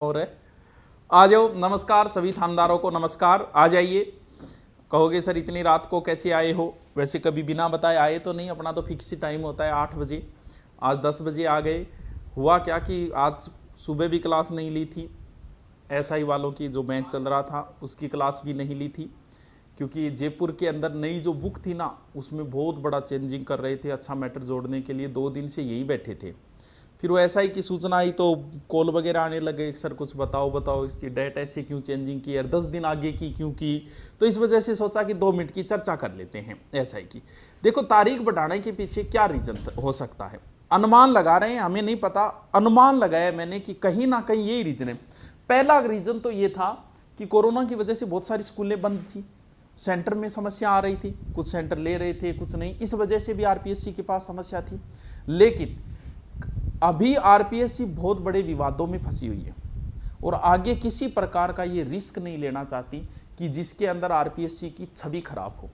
और है। आ जाओ, नमस्कार सभी थानेदारों को, नमस्कार। आ जाइए। कहोगे सर इतनी रात को कैसे आए हो? वैसे कभी बिना बताए आए तो नहीं, अपना तो फिक्स टाइम होता है 8 बजे। आज 10 बजे आ गए। हुआ क्या कि आज सुबह भी क्लास नहीं ली थी, एसआई वालों की जो बैच चल रहा था उसकी क्लास भी नहीं ली थी, क्योंकि जयपुर के अंदर नई जो बुक थी ना उसमें बहुत बड़ा चेंजिंग कर रहे थे। अच्छा मैटर जोड़ने के लिए 2 दिन से यही बैठे थे। फिर वो एसआई की सूचना आई तो कॉल वगैरह आने लगे, सर कुछ बताओ इसकी डेट ऐसे क्यों चेंजिंग की और 10 दिन आगे की क्यों की। तो इस वजह से सोचा कि 2 मिनट की चर्चा कर लेते हैं एसआई की। देखो, तारीख बढ़ाने के पीछे क्या रीजन हो सकता है, अनुमान लगा रहे हैं, हमें नहीं पता, अनुमान लगाया मैंने कि कहीं ना कहीं यही रीजन है। पहला रीजन तो ये था कि कोरोना की वजह से बहुत सारी स्कूलें बंद थी, सेंटर में समस्या आ रही थी, कुछ सेंटर ले रहे थे कुछ नहीं, इस वजह से भी आरपीएससी के पास समस्या थी। लेकिन अभी आरपीएससी बहुत बड़े विवादों में फंसी हुई है और आगे किसी प्रकार का ये रिस्क नहीं लेना चाहती कि जिसके अंदर आरपीएससी की छवि खराब हो।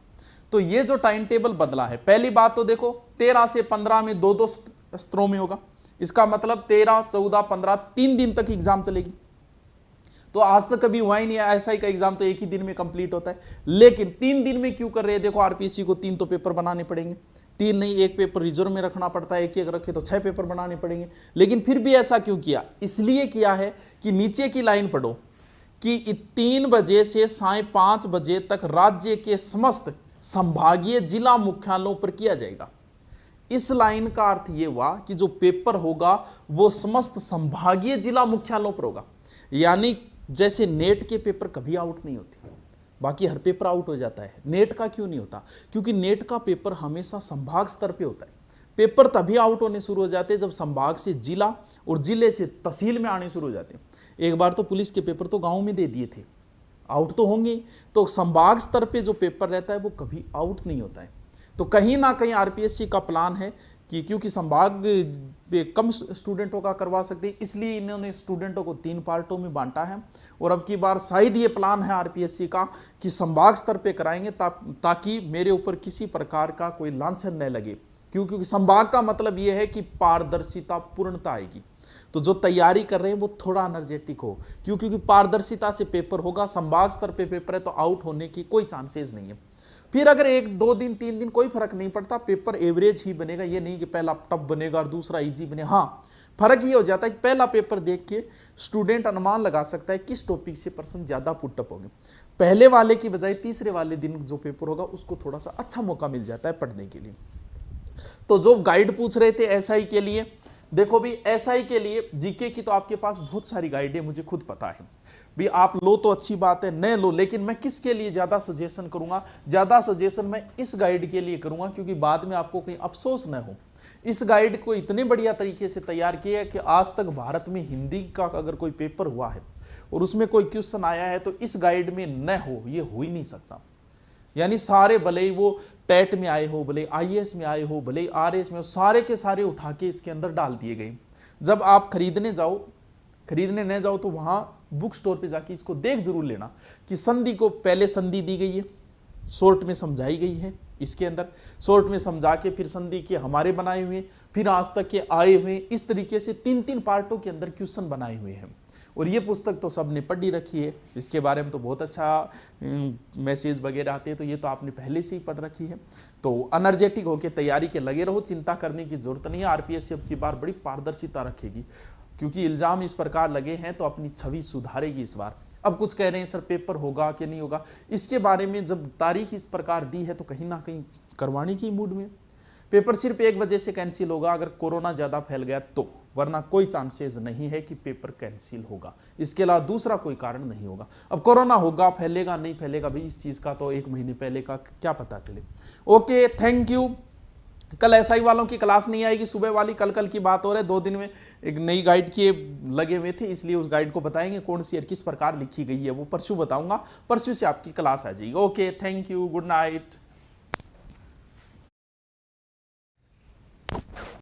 तो ये जो टाइम टेबल बदला है, पहली बात तो देखो 13 से 15 में 2-2 स्तरों में होगा। इसका मतलब 13, 14, 15 3 दिन तक एग्जाम चलेगी। तो आज तक कभी हुआ ही नहीं है, एसआई का एग्जाम तो एक ही दिन में कंप्लीट होता है। लेकिन 3 दिन में क्यों कर रहे हैं? देखो आरपीएससी को 3 तो पेपर बनाने पड़ेंगे, 3 नहीं, एक पेपर रिजर्व में रखना पड़ता है, एक रखे तो 6 पेपर बनाने पड़ेंगे। लेकिन फिर भी ऐसा क्यों किया? इसलिए किया है कि नीचे की लाइन पढ़ो कि 3 बजे से 5:30 बजे तक राज्य के समस्त संभागीय जिला मुख्यालयों पर किया जाएगा। इस लाइन का अर्थ यह हुआ कि जो पेपर होगा वो समस्त संभागीय जिला मुख्यालयों पर होगा। यानी जैसे नेट के पेपर कभी आउट नहीं होते, बाकी हर पेपर आउट हो जाता है, नेट का क्यों नहीं होता? क्योंकि नेट का पेपर हमेशा संभाग स्तर पे होता है। पेपर तभी आउट होने शुरू हो जाते हैं जब संभाग से जिला और जिले से तहसील में आने शुरू हो जाते हैं। एक बार तो पुलिस के पेपर तो गांव में दे दिए थे, आउट तो होंगे। तो संभाग स्तर पे जो पेपर रहता है वो कभी आउट नहीं होता है। तो कहीं ना कहीं आरपीएससी का प्लान है कि क्योंकि संभाग कम स्टूडेंटों का करवा सकते हैं, इसलिए इन्होंने स्टूडेंटों को 3 पार्टों में बांटा है। और अब की बार शायद ये प्लान है आरपीएससी का कि संभाग स्तर पे कराएंगे ताकि मेरे ऊपर किसी प्रकार का कोई लांछन न लगे। क्योंकि संभाग का मतलब ये है कि पारदर्शिता, पूर्णता आएगी। तो जो तैयारी कर रहे हैं वो थोड़ा एनर्जेटिक हो, क्योंकि पारदर्शिता से पेपर होगा। संभाग स्तर पे पेपर है तो आउट होने की कोई चांसेस नहीं है। फिर अगर 1-2 दिन 3 दिन कोई फर्क नहीं पड़ता, पेपर एवरेज ही बनेगा। ये नहीं कि पहला टफ बनेगा और दूसरा इजी बने। हाँ, फर्क ये हो जाता है कि पहला पेपर देख के स्टूडेंट अनुमान लगा सकता है किस टॉपिक से पर्सन ज्यादा पुटअप होंगे। पहले वाले की बजाय तीसरे वाले दिन जो पेपर होगा उसको थोड़ा सा अच्छा मौका मिल जाता है पढ़ने के लिए। तो जो गाइड पूछ रहे थे एसआई के लिए, देखो भी एसआई के लिए जीके की तो आपके पास बहुत सारी गाइड है, मुझे खुद पता है भी। आप लो तो अच्छी बात है, न लो, लेकिन मैं किसके लिए ज्यादा सजेशन करूंगा? ज्यादा सजेशन मैं इस गाइड के लिए करूंगा, क्योंकि बाद में आपको कहीं अफसोस न हो। इस गाइड को इतने बढ़िया तरीके से तैयार किया है कि आज तक भारत में हिंदी का अगर कोई पेपर हुआ है और उसमें कोई क्वेश्चन आया है तो इस गाइड में न हो, ये हो ही नहीं सकता। यानी सारे, भले ही वो टेट में आए हो, भले आईएएस में आए हो, भले आरएएस में हो, सारे के सारे उठा के इसके अंदर डाल दिए गए। जब आप खरीदने न जाओ तो वहां बुक स्टोर पे जाके इसको देख जरूर लेना कि संधि को पहले संधि दी गई है, शॉर्ट में समझाई गई है, इसके अंदर शॉर्ट में समझा के फिर संधि के हमारे बनाए हुए, फिर आज तक के आए हुए, इस तरीके से 3-3 पार्टों के अंदर क्वेश्चन बनाए हुए हैं। और ये पुस्तक तो सबने पढ़ी रखी है, इसके बारे में तो बहुत अच्छा मैसेज वगैरह आते हैं, तो ये तो आपने पहले से ही पढ़ रखी है। तो एनर्जेटिक होकर तैयारी के लगे रहो, चिंता करने की जरूरत नहीं है। आरपीएससी अब की बार बड़ी पारदर्शिता रखेगी, क्योंकि इल्जाम इस प्रकार लगे हैं तो अपनी छवि सुधारेगी इस बार। अब कुछ कह रहे हैं सर पेपर होगा कि नहीं होगा, इसके बारे में जब तारीख इस प्रकार दी है तो कहीं ना कहीं करवाने की मूड में। पेपर सिर्फ 1 बजे से कैंसिल होगा अगर कोरोना ज़्यादा फैल गया तो, वरना कोई चांसेस नहीं है कि पेपर कैंसिल होगा। इसके अलावा दूसरा कोई कारण नहीं होगा। अब कोरोना होगा, फैलेगा नहीं फैलेगा भाई, इस चीज़ का तो 1 महीने पहले का क्या पता चले। Okay, thank you. कल एसआई वालों की क्लास नहीं आएगी, सुबह वाली कल की बात हो रही है। 2 दिन में एक नई गाइड के लगे हुए थे, इसलिए उस गाइड को बताएंगे कौन सी और किस प्रकार लिखी गई है, वो परसों बताऊंगा। परसों से आपकी क्लास आ जाएगी। Okay, thank you, good night.